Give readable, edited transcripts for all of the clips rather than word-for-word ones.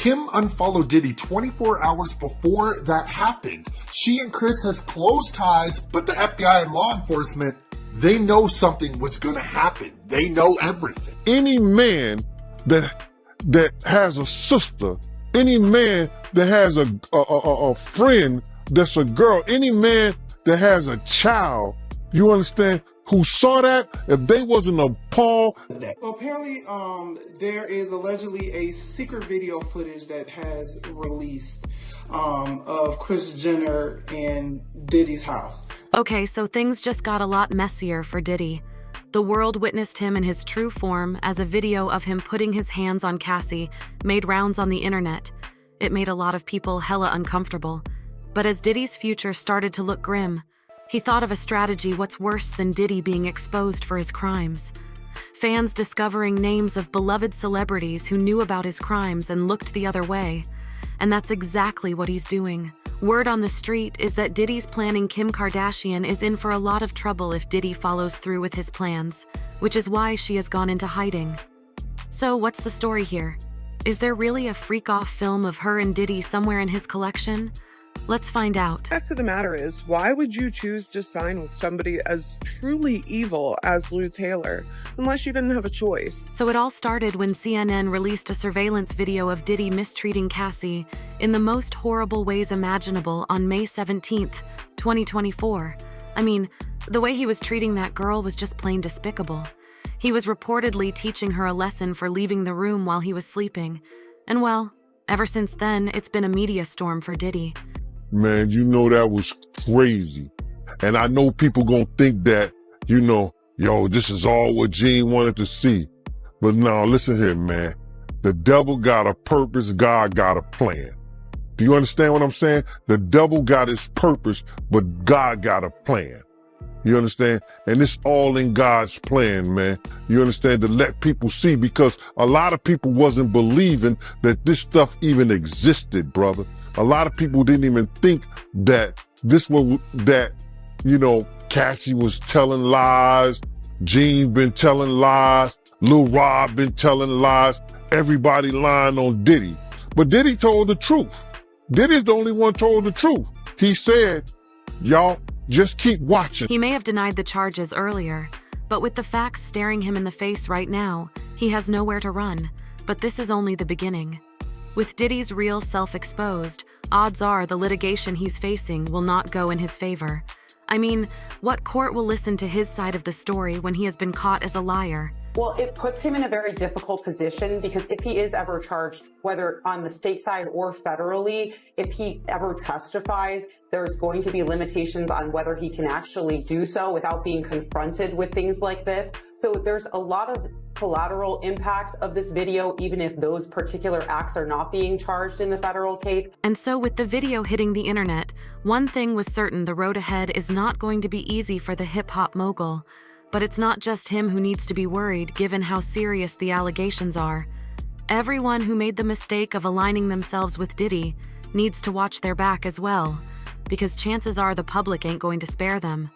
Kim unfollowed Diddy 24 hours before that happened. She and Chris has close ties, but the FBI and law enforcement, they know something was gonna happen. They know everything. Any man that has a sister, any man that has a friend that's a girl, any man that has a child, you understand, who saw that, if they wasn't appalled. Well, apparently, there is allegedly a secret video footage that has released of Kris Jenner in Diddy's house. Okay, so things just got a lot messier for Diddy. The world witnessed him in his true form as a video of him putting his hands on Cassie made rounds on the internet. It made a lot of people hella uncomfortable. But as Diddy's future started to look grim, he thought of a strategy what's worse than Diddy being exposed for his crimes. Fans discovering names of beloved celebrities who knew about his crimes and looked the other way. And that's exactly what he's doing. Word on the street is that Diddy's planning Kim Kardashian is in for a lot of trouble if Diddy follows through with his plans, which is why she has gone into hiding. So what's the story here? Is there really a Freak0ff film of her and Diddy somewhere in his collection? Let's find out. The fact of the matter is, why would you choose to sign with somebody as truly evil as Lou Taylor, unless you didn't have a choice? So it all started when CNN released a surveillance video of Diddy mistreating Cassie in the most horrible ways imaginable on May 17th, 2024. I mean, the way he was treating that girl was just plain despicable. He was reportedly teaching her a lesson for leaving the room while he was sleeping. And well, ever since then, it's been a media storm for Diddy. Man, you know that was crazy. And I know people gonna think that, you know, yo, this is all what Gene wanted to see. But now, listen here, man. The devil got a purpose, God got a plan. Do you understand what I'm saying? The devil got his purpose, but God got a plan. You understand? And it's all in God's plan, man. You understand? To let people see, because a lot of people wasn't believing that this stuff even existed, brother. A lot of people didn't even think that you know, Cassie was telling lies, Gene been telling lies, Lil Rob been telling lies, everybody lying on Diddy. But Diddy told the truth. Diddy's the only one told the truth. He said, y'all, just keep watching. He may have denied the charges earlier, but with the facts staring him in the face right now, he has nowhere to run. But this is only the beginning. With Diddy's real self exposed, odds are the litigation he's facing will not go in his favor. I mean, what court will listen to his side of the story when he has been caught as a liar? Well, it puts him in a very difficult position because if he is ever charged, whether on the state side or federally, if he ever testifies, there's going to be limitations on whether he can actually do so without being confronted with things like this. So there's a lot of collateral impacts of this video, even if those particular acts are not being charged in the federal case. And so with the video hitting the internet, one thing was certain: the road ahead is not going to be easy for the hip-hop mogul. But it's not just him who needs to be worried, given how serious the allegations are. Everyone who made the mistake of aligning themselves with Diddy needs to watch their back as well, because chances are the public ain't going to spare them.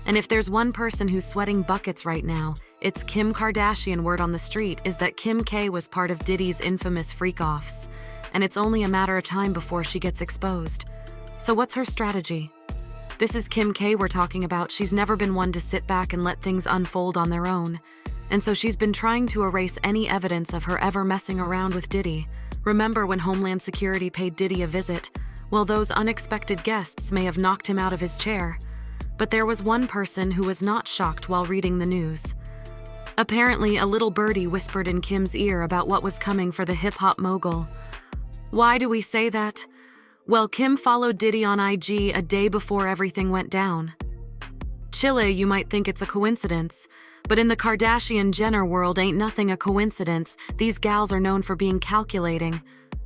And if there's one person who's sweating buckets right now, it's Kim Kardashian. Word on the street is that Kim K was part of Diddy's infamous Freak0ffs, and it's only a matter of time before she gets exposed. So what's her strategy? This is Kim K we're talking about. She's never been one to sit back and let things unfold on their own. And so she's been trying to erase any evidence of her ever messing around with Diddy. Remember when Homeland Security paid Diddy a visit? Well, those unexpected guests may have knocked him out of his chair. But there was one person who was not shocked while reading the news. Apparently, a little birdie whispered in Kim's ear about what was coming for the hip-hop mogul. Why do we say that? Well, Kim followed Diddy on IG a day before everything went down. Chile, you might think it's a coincidence, but in the Kardashian-Jenner world ain't nothing a coincidence. These gals are known for being calculating.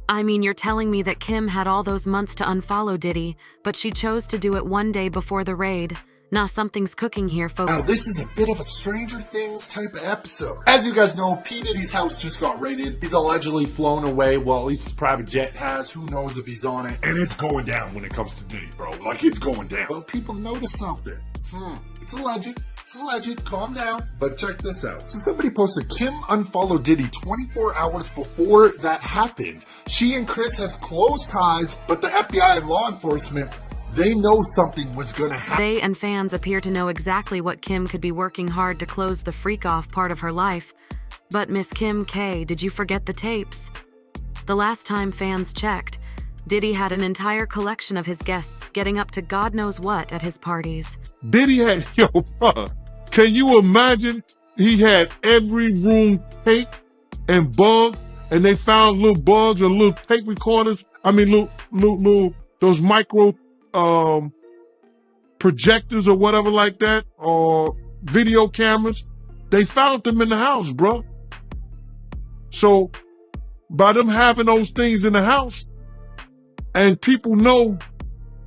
I mean, you're telling me that Kim had all those months to unfollow Diddy, but she chose to do it one day before the raid. Nah, something's cooking here, folks. Now, this is a bit of a Stranger Things type of episode. As you guys know, P. Diddy's house just got raided. He's allegedly flown away. Well, at least his private jet has. Who knows if he's on it. And it's going down when it comes to Diddy, bro. Like, it's going down. Well, people notice something. It's alleged. It's alleged, calm down. But check this out. So somebody posted, Kim unfollowed Diddy 24 hours before that happened. She and Chris has close ties, but the FBI and law enforcement, they know something was gonna happen. They and fans appear to know exactly what Kim could be working hard to close the Freak0ff part of her life. But Miss Kim K, did you forget the tapes? The last time fans checked, Diddy had an entire collection of his guests getting up to God knows what at his parties. Diddy had, yo, bro, can you imagine? He had every room taped and bugged, and they found little bugs and little tape recorders. I mean, little those micro projectors or whatever like that, or video cameras. They found them in the house, bro. So by them having those things in the house, and people know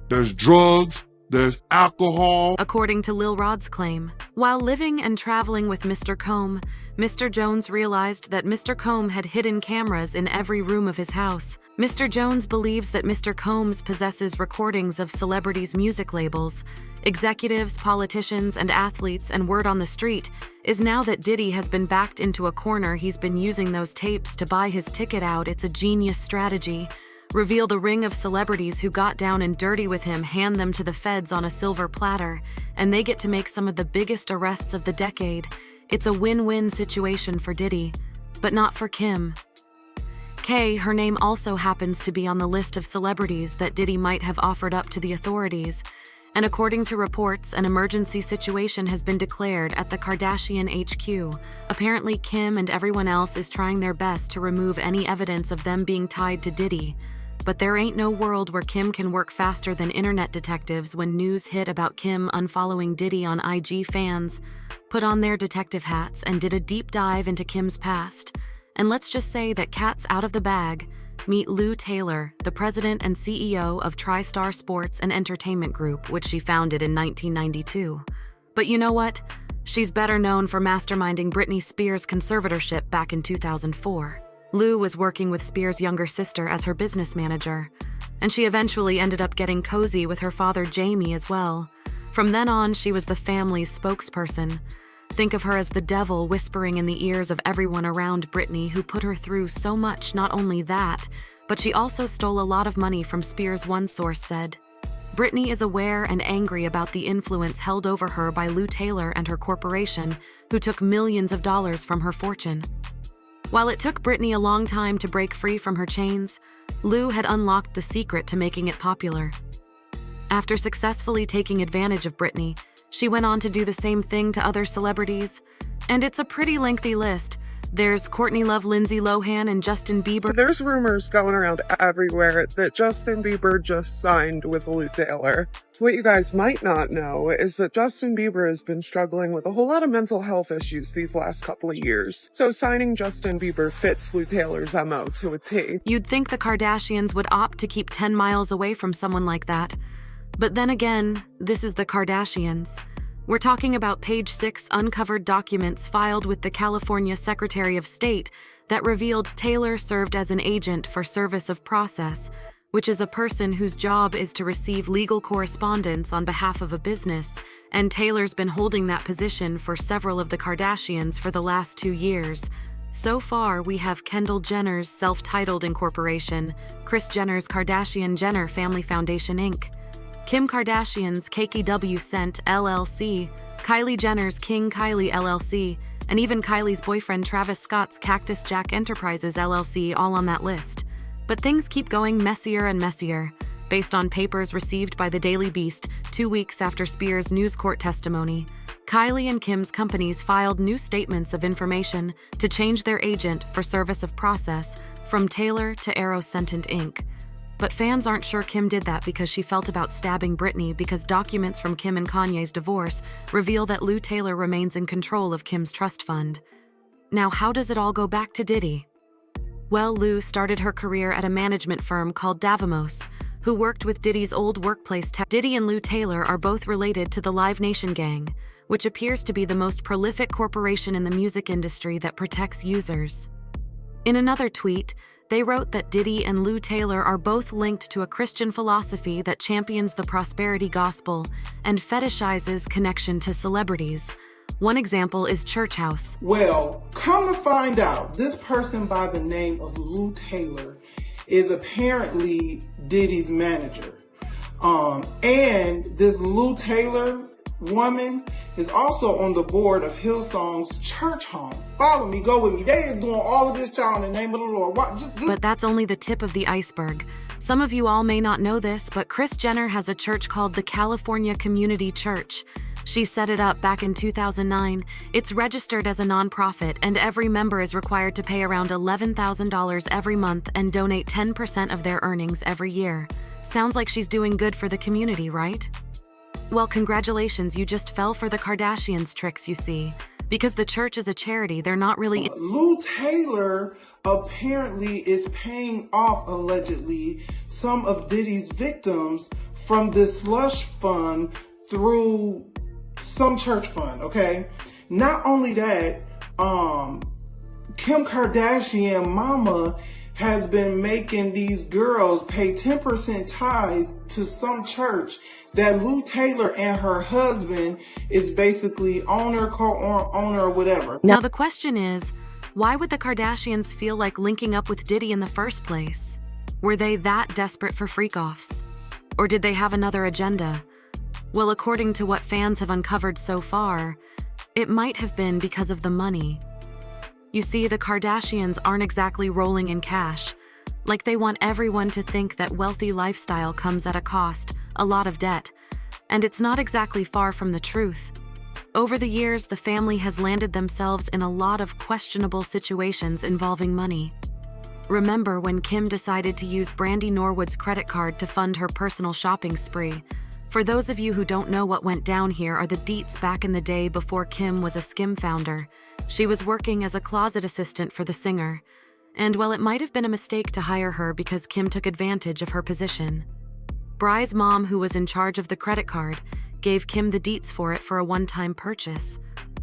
there's drugs, there's alcohol. According to Lil Rod's claim, while living and traveling with Mr. Combe, Mr. Jones realized that Mr. Combe had hidden cameras in every room of his house. Mr. Jones believes that Mr. Combs possesses recordings of celebrities' music labels, executives, politicians, and athletes, and word on the street is now that Diddy has been backed into a corner. He's been using those tapes to buy his ticket out. It's a genius strategy. Reveal the ring of celebrities who got down and dirty with him, hand them to the feds on a silver platter, and they get to make some of the biggest arrests of the decade. It's a win-win situation for Diddy, but not for Kim K. Her name also happens to be on the list of celebrities that Diddy might have offered up to the authorities, and according to reports, an emergency situation has been declared at the Kardashian HQ. Apparently, Kim and everyone else is trying their best to remove any evidence of them being tied to Diddy. But there ain't no world where Kim can work faster than internet detectives. When news hit about Kim unfollowing Diddy on IG, fans put on their detective hats and did a deep dive into Kim's past. And let's just say that cat's out of the bag. Meet Lou Taylor, the president and CEO of TriStar Sports and Entertainment Group, which she founded in 1992. But you know what? She's better known for masterminding Britney Spears' conservatorship back in 2004. Lou was working with Spears' younger sister as her business manager, and she eventually ended up getting cozy with her father Jamie as well. From then on, she was the family's spokesperson. Think of her as the devil whispering in the ears of everyone around Britney, who put her through so much. Not only that, but she also stole a lot of money from Spears, one source said. Britney is aware and angry about the influence held over her by Lou Taylor and her corporation, who took millions of dollars from her fortune. While it took Britney a long time to break free from her chains, Lou had unlocked the secret to making it popular. After successfully taking advantage of Britney, she went on to do the same thing to other celebrities. And it's a pretty lengthy list. There's Courtney Love, Lindsay Lohan, and Justin Bieber. So there's rumors going around everywhere that Justin Bieber just signed with Lou Taylor. What you guys might not know is that Justin Bieber has been struggling with a whole lot of mental health issues these last couple of years. So signing Justin Bieber fits Lou Taylor's MO to a T. You'd think the Kardashians would opt to keep 10 miles away from someone like that. But then again, this is the Kardashians. We're talking about page 6 uncovered documents filed with the California Secretary of State that revealed Taylor served as an agent for service of process, which is a person whose job is to receive legal correspondence on behalf of a business, and Taylor's been holding that position for several of the Kardashians for the last 2 years. So far, we have Kendall Jenner's self-titled incorporation, Kris Jenner's Kardashian-Jenner Family Foundation, Inc., Kim Kardashian's KKW Scent LLC, Kylie Jenner's King Kylie LLC, and even Kylie's boyfriend Travis Scott's Cactus Jack Enterprises LLC, all on that list. But things keep going messier and messier. Based on papers received by the Daily Beast 2 weeks after Spears' news court testimony, Kylie and Kim's companies filed new statements of information to change their agent for service of process from Taylor to Aerosentent Inc. But fans aren't sure Kim did that because she felt about stabbing Britney, because documents from Kim and Kanye's divorce reveal that Lou Taylor remains in control of Kim's trust fund. Now, how does it all go back to Diddy? Well, Lou started her career at a management firm called Davamos, who worked with Diddy's old workplace. Diddy and Lou Taylor are both related to the Live Nation gang, which appears to be the most prolific corporation in the music industry that protects users. In another tweet, they wrote that Diddy and Lou Taylor are both linked to a Christian philosophy that champions the prosperity gospel and fetishizes connection to celebrities. One example is Church House. Well, come to find out, this person by the name of Lou Taylor is apparently Diddy's manager. And this Lou Taylor woman is also on the board of Hillsong's church home. Follow me, go with me. They is doing all of this, child, in the name of the Lord. But that's only the tip of the iceberg. Some of you all may not know this, but Kris Jenner has a church called the California Community Church. She set it up back in 2009. It's registered as a nonprofit, and every member is required to pay around $11,000 every month and donate 10% of their earnings every year. Sounds like she's doing good for the community, right? Well, congratulations, you just fell for the Kardashians' tricks, you see. Because the church is a charity, they're not really... Lou Taylor apparently is paying off, allegedly, some of Diddy's victims from this slush fund through some church fund, okay? Not only that, Kim Kardashian mama has been making these girls pay 10% tithes to some church that Lou Taylor and her husband is basically owner, co-owner, or whatever. Now the question is, why would the Kardashians feel like linking up with Diddy in the first place? Were they that desperate for freak-offs? Or did they have another agenda? Well, according to what fans have uncovered so far, it might have been because of the money. You see, the Kardashians aren't exactly rolling in cash. Like they want everyone to think that wealthy lifestyle comes at a cost, a lot of debt. And it's not exactly far from the truth. Over the years, the family has landed themselves in a lot of questionable situations involving money. Remember when Kim decided to use Brandy Norwood's credit card to fund her personal shopping spree? For those of you who don't know what went down, here are the deets back in the day before Kim was a Skim founder. She was working as a closet assistant for the singer. And well, it might have been a mistake to hire her because Kim took advantage of her position. Bry's mom, who was in charge of the credit card, gave Kim the deets for it for a one-time purchase.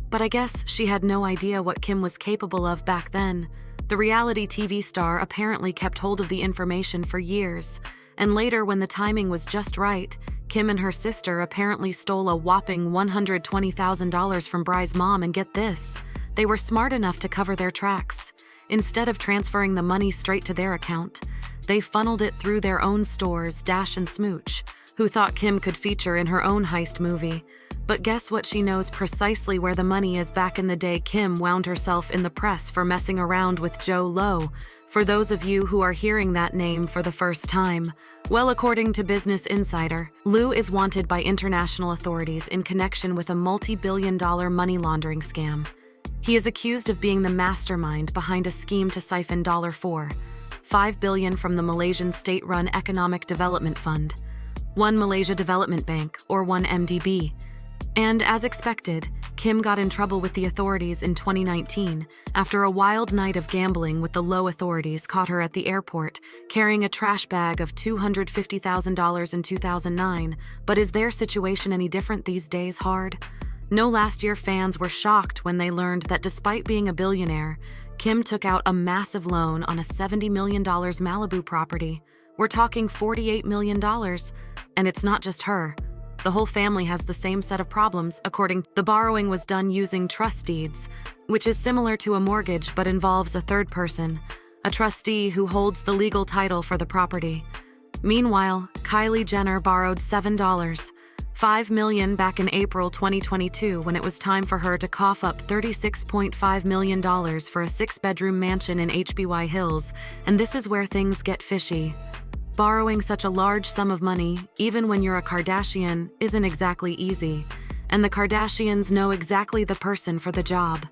But I guess she had no idea what Kim was capable of back then. The reality TV star apparently kept hold of the information for years. And later, when the timing was just right, Kim and her sister apparently stole a whopping $120,000 from Bry's mom, and get this, they were smart enough to cover their tracks. Instead of transferring the money straight to their account, they funneled it through their own stores, Dash and Smooch, who thought Kim could feature in her own heist movie. But guess what? She knows precisely where the money is. Back in the day, Kim wound herself in the press for messing around with Joe Lowe. For those of you who are hearing that name for the first time, well, according to Business Insider, Lou is wanted by international authorities in connection with a multi-billion-dollar money laundering scam. He is accused of being the mastermind behind a scheme to siphon $5 billion from the Malaysian state-run Economic Development Fund, One Malaysia Development Bank, or 1MDB. And as expected, Kim got in trouble with the authorities in 2019 after a wild night of gambling with the Lowe authorities caught her at the airport carrying a trash bag of $250,000 in 2009. But is their situation any different these days? Hard? No, last year fans were shocked when they learned that despite being a billionaire, Kim took out a massive loan on a $70 million Malibu property. We're talking $48 million. And it's not just her. The whole family has the same set of problems. The borrowing was done using trust deeds, which is similar to a mortgage but involves a third person, a trustee who holds the legal title for the property. Meanwhile, Kylie Jenner borrowed $5 million back in April 2022 when it was time for her to cough up $36.5 million for a 6-bedroom mansion in HBY Hills, and this is where things get fishy. Borrowing such a large sum of money, even when you're a Kardashian, isn't exactly easy, and the Kardashians know exactly the person for the job.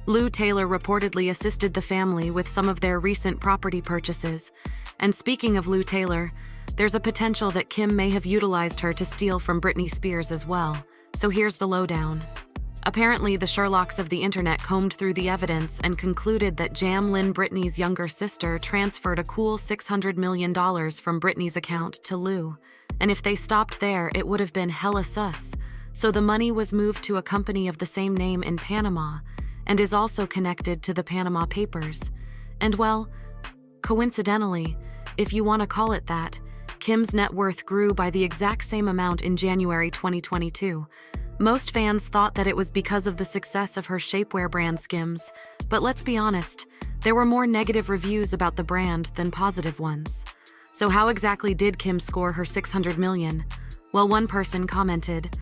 Lou Taylor reportedly assisted the family with some of their recent property purchases. And speaking of Lou Taylor, there's a potential that Kim may have utilized her to steal from Britney Spears as well. So here's the lowdown. Apparently, the Sherlocks of the internet combed through the evidence and concluded that Jam Lynn, Britney's younger sister, transferred a cool $600 million from Britney's account to Lou. And if they stopped there, it would have been hella sus. So the money was moved to a company of the same name in Panama, and is also connected to the Panama Papers. And well, coincidentally, if you want to call it that, Kim's net worth grew by the exact same amount in January 2022. Most fans thought that it was because of the success of her shapewear brand Skims, but let's be honest, there were more negative reviews about the brand than positive ones. So how exactly did Kim score her $600 million? Well, one person commented,